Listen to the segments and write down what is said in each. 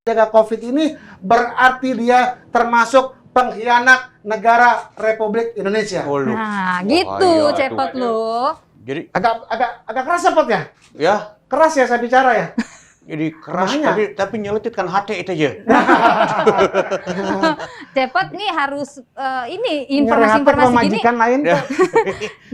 jaga COVID ini berarti dia termasuk pengkhianat negara Republik Indonesia. Nah, gitu cepet lo. Jadi Agak keras ya, Pot ya? ya, Keras ya saya bicara ya? jadi keras Makanya. tapi nyelutitkan hati itu aja. Cepet nih harus ini Nyari informasi-informasi hati gini majikan lain. Ya.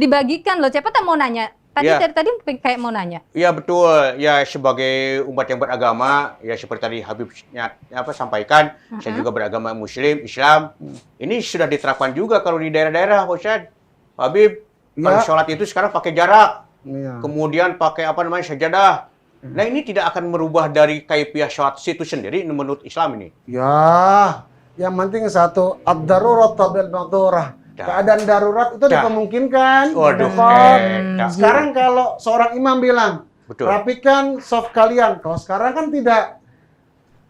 dibagikan loh. Cepet mau nanya. Tadi Ya. dari tadi kayak mau nanya. Ya betul, ya sebagai umat yang beragama, ya seperti tadi Habibnya sampaikan, saya juga beragama Muslim, Islam. Ini sudah diterapkan juga kalau di daerah-daerah, Pak Ustadz. Habib, kalau Ya. sholat itu sekarang pakai jarak, Iya. kemudian pakai sajadah. Nah ini tidak akan merubah dari kaifiah sholat itu sendiri menurut Islam ini. Ya, yang penting satu, ad-darurat tabil maqdurah. Keadaan darurat itu dimungkinkan. Waduh, Pot. Sekarang Sekarang kalau seorang imam bilang, betul. rapikan soft kalian. Kalau sekarang kan tidak.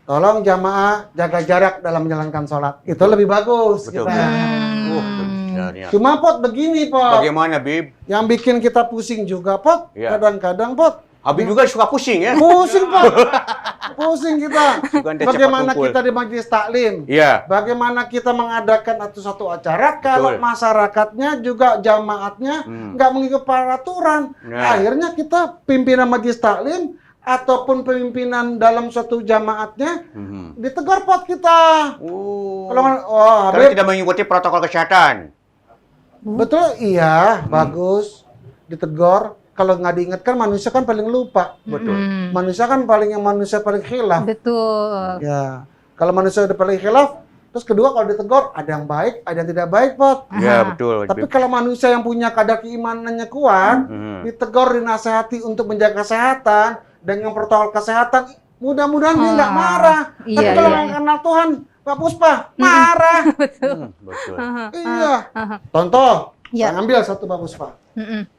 Tolong jamaah jaga jarak dalam menjalankan sholat. Itu lebih bagus. Betul. Kita. Benar. Cuma Pot begini Pot, Bagaimana, Bib? yang bikin kita pusing juga Pot. Iya. Kadang-kadang Pot, Habib juga suka pusing ya? pusing Pot, pusing kita. Bukan dia cepat Bagaimana kumpul. kita di majelis taklim? Iya. Bagaimana kita mengadakan satu acara kalau Betul. masyarakatnya juga jamaatnya nggak mengikuti peraturan. Nah. Akhirnya kita pimpinan majelis taklim ataupun pemimpinan dalam suatu jamaatnya ditegur Pot kita. Kalau Karena Habib, tidak mengikuti protokol kesehatan. betul iya, bagus ditegur. Kalau nggak diingatkan manusia kan paling lupa. Betul. Manusia kan manusia paling khilaf. Betul. Ya, kalau manusia udah paling khilaf, terus kedua kalau ditegur ada yang baik, ada yang tidak baik, Pot. Ya, betul. Tapi kalau manusia yang punya kadar keimanannya kuat, ditegur, dinasehati untuk menjaga kesehatan dengan protokol kesehatan, mudah-mudahan dia nggak marah. Iya, Tapi kalau iya. nggak kenal Tuhan, Pak Puspa, marah. Betul. Iya. Contoh, Iya. saya ambil satu Pak Puspa.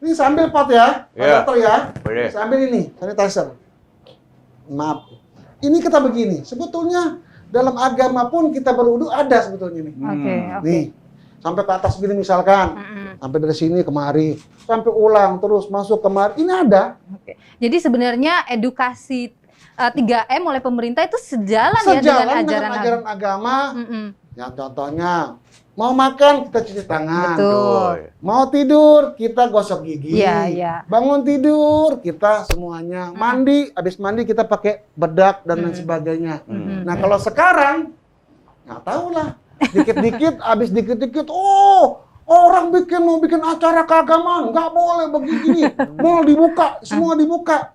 Ini sambil Pot ya, Pak Iya. Dokter ya. Boleh. Saya ambil ini, sanitizer. Maaf. Ini kita begini, sebetulnya dalam agama pun kita berwudu ada sebetulnya nih. Oke. Nih, sampai ke atas begini misalkan. Sampai dari sini kemari, sampai ulang terus masuk kemari. Ini ada. Oke. Jadi sebenarnya edukasi 3M oleh pemerintah itu sejalan ya dengan Sejalan ajaran dengan ajaran agama. Mm-mm. Yang contohnya, mau makan kita cuci tangan. Betul. Mau tidur kita gosok gigi. Iya, iya. Bangun tidur kita semuanya. Mandi, habis mandi kita pakai bedak dan lain sebagainya. Nah kalau sekarang, nggak tahu lah. Dikit-dikit, habis dikit-dikit, orang mau bikin acara keagamaan, nggak boleh begini. Mau dibuka, semua dibuka.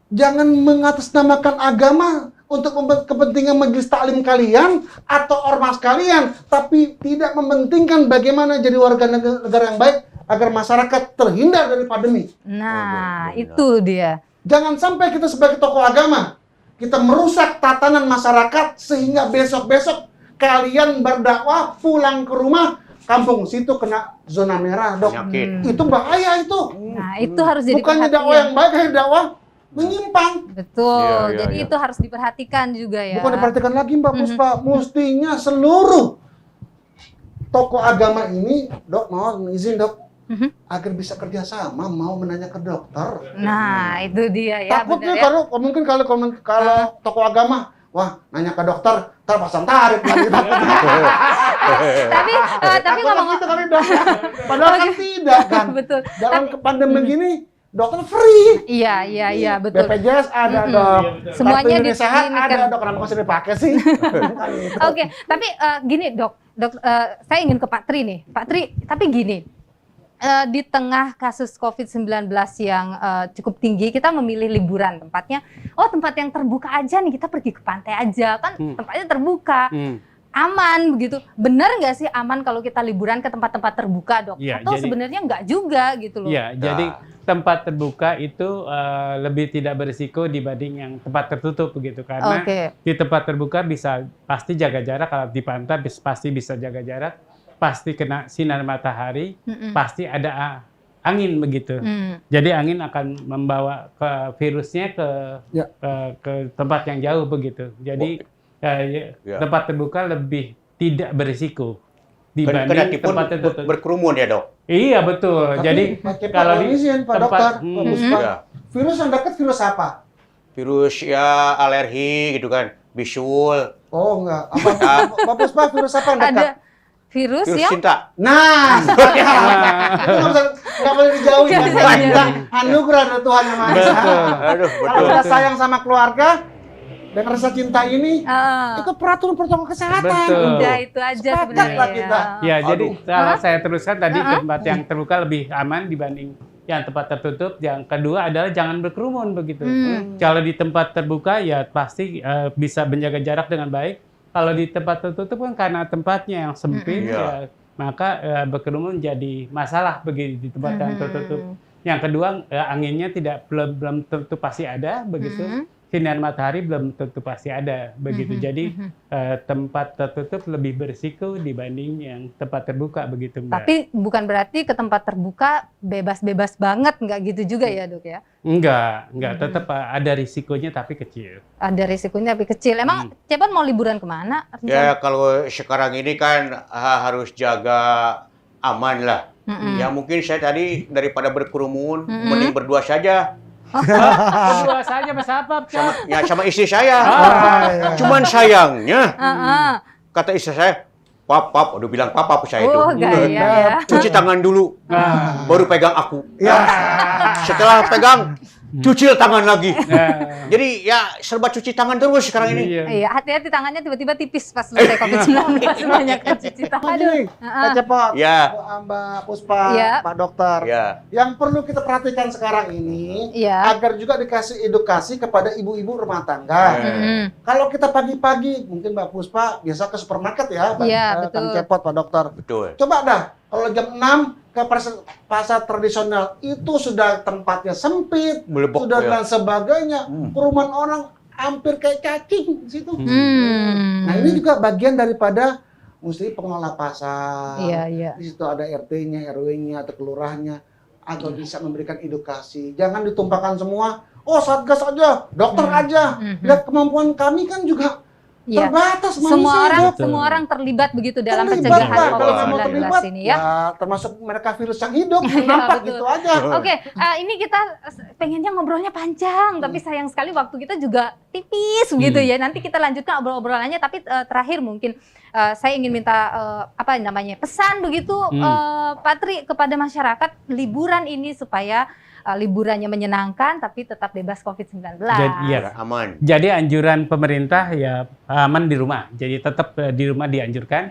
Jangan mengatasnamakan agama untuk kepentingan majelis taklim kalian atau ormas kalian, tapi tidak mementingkan bagaimana jadi warga negara yang baik agar masyarakat terhindar dari pandemi. Nah, benar. itu dia. Jangan sampai kita sebagai tokoh agama, kita merusak tatanan masyarakat sehingga besok-besok kalian berdakwah pulang ke rumah, kampung situ kena zona merah, Dok. Penyakit. Itu bahaya itu. Nah, itu harus jadi Bukannya dakwah perhatian. yang baik, kayak dakwah menyimpang. Betul. Iya, iya, Jadi iya. itu harus diperhatikan juga ya. Bukan diperhatikan lagi Mbak Puspa, mestinya seluruh tokoh agama ini, Dok, mau izin Dok, agar bisa kerjasama, mau menanya ke dokter. Nah, itu dia ya. Takutnya benar ya. mungkin kalau tokoh agama, wah nanya ke dokter, ntar pasang tarif lagi. Tapi Takutnya ngomong gitu kali Dok. Padahal kan tidak kan. betul. Dalam pandemi begini, dokter free. Iya, betul. BPJS ada Dok. Semuanya Kartu Indonesia Sehat ini kan. ada Dok. Kenapa masih dipakai sih? Bukan gitu. Oke, tapi gini dok, saya ingin ke Pak Tri nih. Pak Tri, tapi gini, di tengah kasus COVID-19 yang cukup tinggi, kita memilih liburan tempatnya. Oh, tempat yang terbuka aja nih, kita pergi ke pantai aja, kan tempatnya terbuka. Aman begitu. Benar nggak sih aman kalau kita liburan ke tempat-tempat terbuka, Dok? Ya, Atau sebenarnya nggak juga gitu loh? Ya, jadi tempat terbuka itu lebih tidak berisiko dibanding yang tempat tertutup begitu, karena di tempat terbuka pasti jaga jarak. Kalau di pantai pasti bisa jaga jarak, pasti kena sinar matahari, pasti ada angin begitu. Jadi angin akan membawa virusnya ke tempat yang jauh begitu. Jadi tempat terbuka lebih tidak berisiko dibanding tempat tertutup. Berkerumun ya, Dok? Iya, betul. Tapi Jadi kalau di izin, Pak tempat Dokter, Pak Puspa, virus yang dekat virus apa? Virus ya alergi gitu kan. bisul, Oh enggak. Apa Puspa virus apa yang dekat? Ada virus virus yang cinta. Nah, itu nggak boleh dijauhi. Nggak bisa Kita dijauhi. anugerah dari Tuhan yang Maha Esa. Aduh, Kalau betul. kita sayang sama keluarga dan rasa cinta ini, itu peraturan protokol kesehatan. Betul. udah itu aja Sepakat sebenarnya. lah kita. Ya, jadi Aduh. kalau saya teruskan tadi tempat yang terbuka lebih aman dibanding yang tempat tertutup. Yang kedua adalah jangan berkerumun begitu. Kalau di tempat terbuka ya pasti bisa menjaga jarak dengan baik. Kalau di tempat tertutup kan karena tempatnya yang sempit, ya, maka berkerumun jadi masalah begitu di tempat yang tertutup. Yang kedua anginnya belum tentu pasti ada begitu. Sinar matahari belum tentu pasti ada begitu. Jadi tempat tertutup lebih berisiko dibanding yang tempat terbuka begitu, Mbak. Tapi bukan berarti ke tempat terbuka bebas-bebas banget, nggak gitu juga ya, Dok ya? Enggak, tetap ada risikonya tapi kecil. Ada risikonya tapi kecil. Emang Cepot mau liburan kemana? Ya kalau sekarang ini kan harus jaga aman lah. Ya mungkin saya tadi daripada berkerumun, mending berdua saja. Berdua saja Mas apa? Sama istri saya. iya. Cuman sayangnya, kata istri saya, pap, aduh bilang papa saya itu. Oh, gaya ya. Cuci tangan dulu, baru pegang aku. Ya. Setelah pegang, cuci tangan lagi. Jadi ya serba cuci tangan terus sekarang ini. Iya, hati-hati tangannya tiba-tiba tipis pas selesai COVID-19 banyak kan cuci tangan. Begini, Pak Cepot, Ya. Mbak Puspa, Ya. Pak Dokter. Ya. Yang perlu kita perhatikan sekarang ini, Ya. agar juga dikasih edukasi kepada ibu-ibu rumah tangga. Kalau kita pagi-pagi, mungkin Mbak Puspa biasa ke supermarket ya, Iya, Kang betul. Cepot, Pak Dokter. Betul. Coba dah, kalau jam 6 ke pasar tradisional, itu sudah tempatnya sempit, Melebok, sudah ya. dan sebagainya. Kerumunan orang hampir kayak cacing di situ. Nah, ini juga bagian daripada mesti pengelola pasar. Iya. Di situ ada RT-nya, RW-nya, atau kelurahnya, agar bisa memberikan edukasi. Jangan ditumpahkan semua, oh Satgas aja, dokter aja. Lihat kemampuan kami kan juga Iya. terbatas Semua manusia, orang Dok. semua orang terlibat begitu dalam Terlibat, pencegahan Pak. Kalau semua COVID-19 terlibat, ini ya. termasuk mereka virus yang hidup, Iya, nampak betul. gitu aja. Oke, ini kita pengennya ngobrolnya panjang, tapi sayang sekali waktu kita juga tipis gitu ya. Nanti kita lanjutkan obrol-obrolannya, tapi terakhir mungkin saya ingin minta apa namanya pesan begitu Pak Tri kepada masyarakat liburan ini supaya liburannya menyenangkan tapi tetap bebas COVID-19. Iya. Aman. Jadi anjuran pemerintah ya aman di rumah. Jadi tetap di rumah dianjurkan.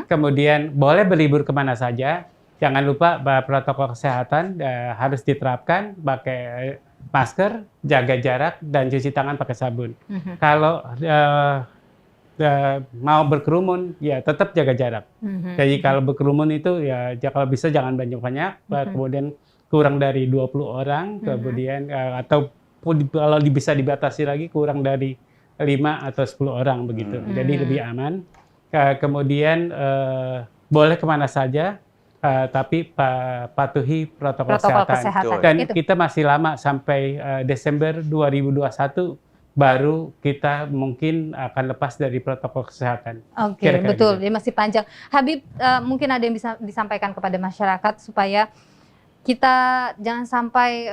Kemudian boleh berlibur kemana saja. Jangan lupa protokol kesehatan harus diterapkan, pakai masker, jaga jarak, dan cuci tangan pakai sabun. Kalau mau berkerumun, ya tetap jaga jarak. Jadi kalau berkerumun itu ya kalau bisa jangan banyak-banyak, kemudian kurang dari 20 orang, kemudian atau kalau bisa dibatasi lagi kurang dari 5 atau 10 orang begitu. Jadi lebih aman. Kemudian boleh kemana saja, tapi patuhi protokol kesehatan. Dan kita masih lama sampai Desember 2021 baru kita mungkin akan lepas dari protokol kesehatan. Oke, betul. Dia masih panjang. Habib, mungkin ada yang bisa disampaikan kepada masyarakat supaya kita jangan sampai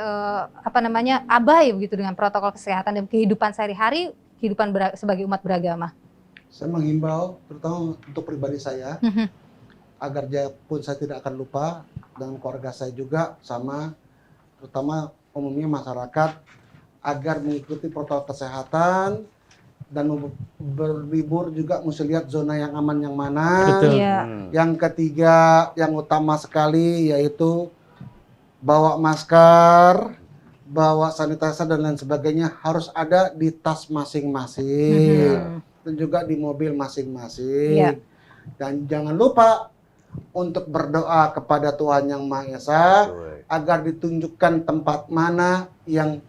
abai begitu dengan protokol kesehatan dan kehidupan sehari-hari, kehidupan sebagai umat beragama. Saya menghimbau, terutama untuk pribadi saya, agar pun saya tidak akan lupa, dan keluarga saya juga sama, terutama umumnya masyarakat, agar mengikuti protokol kesehatan dan berlibur juga mesti lihat zona yang aman yang mana. Betul. Yang ketiga, yang utama sekali yaitu bawa masker, bawa sanitizer dan lain sebagainya harus ada di tas masing-masing dan juga di mobil masing-masing. Dan jangan lupa untuk berdoa kepada Tuhan Yang Maha Esa agar ditunjukkan tempat mana yang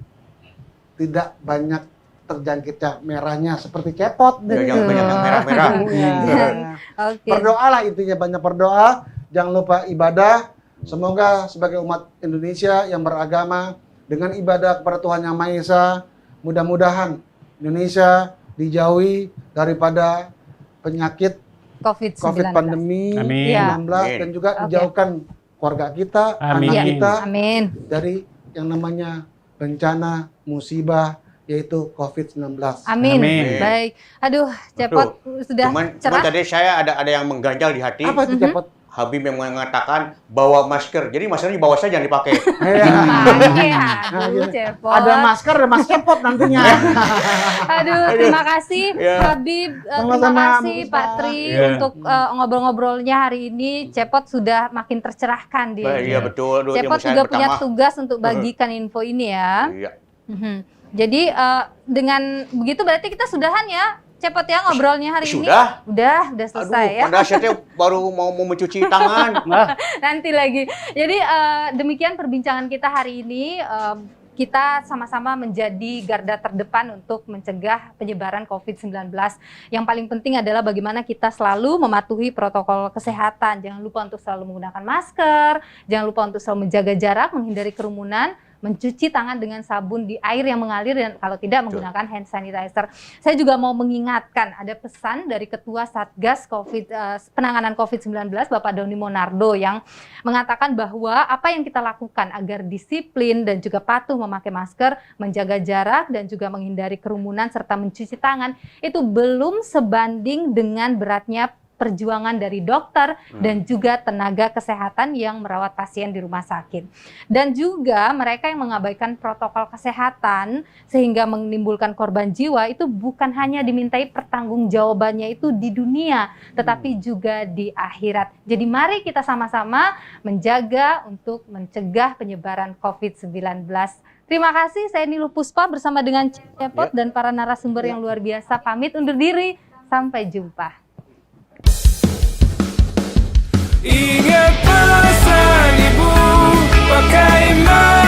tidak banyak terjangkitnya merahnya seperti Cepot. Yang banyak yang merah-merah. Berdoalah intinya, banyak berdoa. Jangan lupa ibadah. Semoga sebagai umat Indonesia yang beragama dengan ibadah kepada Tuhan Yang Maha Esa, mudah-mudahan Indonesia dijauhi daripada penyakit COVID pandemi 19 dan juga dijauhkan keluarga kita, anak kita dari yang namanya bencana, musibah yaitu COVID-19. Amin. Amin. Baik. Aduh, Cepot sudah Cuman cerah. tadi saya ada yang mengganjal di hati. Apa itu Cepot? Habib yang mengatakan bawa masker. Jadi maskernya di bawah saja jangan dipakai. Pakai, Nah, aduh, gini. Cepot. Ada masker, ada mas Cepot nantinya. Aduh, terima kasih Ya. Habib, terima Sama-sama, kasih Bu Pak Puspa. Tri Ya. untuk ngobrol-ngobrolnya hari ini. Cepot sudah makin tercerahkan dia. Iya betul. Aduh, Cepot ilmu saya juga punya pertama. tugas untuk bagikan info ini ya. Iya. Mhm. Jadi dengan begitu berarti kita sudahan ya, Cepot ya ngobrolnya hari ini. Sudah? Udah Aduh, selesai ya. padahal saya teh baru mau mencuci tangan. Nanti lagi. Jadi demikian perbincangan kita hari ini. Kita sama-sama menjadi garda terdepan untuk mencegah penyebaran COVID-19. Yang paling penting adalah bagaimana kita selalu mematuhi protokol kesehatan. Jangan lupa untuk selalu menggunakan masker, jangan lupa untuk selalu menjaga jarak, menghindari kerumunan, mencuci tangan dengan sabun di air yang mengalir, dan kalau tidak menggunakan hand sanitizer. Saya juga mau mengingatkan, ada pesan dari Ketua Satgas Penanganan COVID-19, Bapak Doni Monardo, yang mengatakan bahwa apa yang kita lakukan agar disiplin dan juga patuh memakai masker, menjaga jarak, dan juga menghindari kerumunan, serta mencuci tangan, itu belum sebanding dengan beratnya perjuangan dari dokter dan juga tenaga kesehatan yang merawat pasien di rumah sakit. Dan juga mereka yang mengabaikan protokol kesehatan sehingga menimbulkan korban jiwa itu bukan hanya dimintai pertanggungjawabannya itu di dunia, tetapi juga di akhirat. Jadi mari kita sama-sama menjaga untuk mencegah penyebaran COVID-19. Terima kasih, saya Niluh Puspa bersama dengan Cepot dan para narasumber yang luar biasa. Pamit undur diri, sampai jumpa. Ingat pesan ibu, pakai masker.